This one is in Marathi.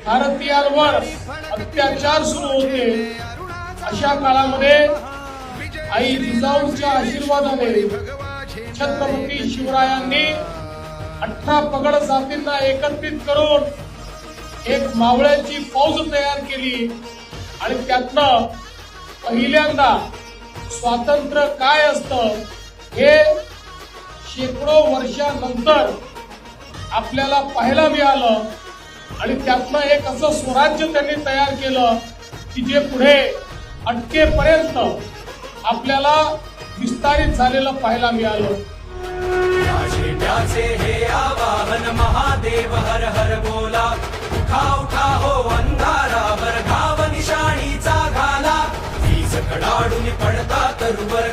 भारतीयांवर अत्याचार सुरू होते अशा काळामध्ये आई जिजाऊंच्या आशीर्वादाने छत्रपती शिवरायांनी 18 पगड जातींना एकत्रित करून एक मावळ्यांची फौज तयार केली आणि त्यातनं पहिल्यांदा स्वातंत्र्य काय असतं हे शेकडो वर्षानंतर आपल्याला पाहायला मिळालं आणि त्यातनं एक असं स्वराज्य त्यांनी तयार केलं की जे पुढे अटकेपर्यंत आपल्याला विस्तारित झालेलं पाहायला मिळालं. हे आवाहन महादेव हर हर बोला, उठा उठा हो अंधारावर, घाव निशाणीचा घाला, वीज कडाडून पडता तरुवर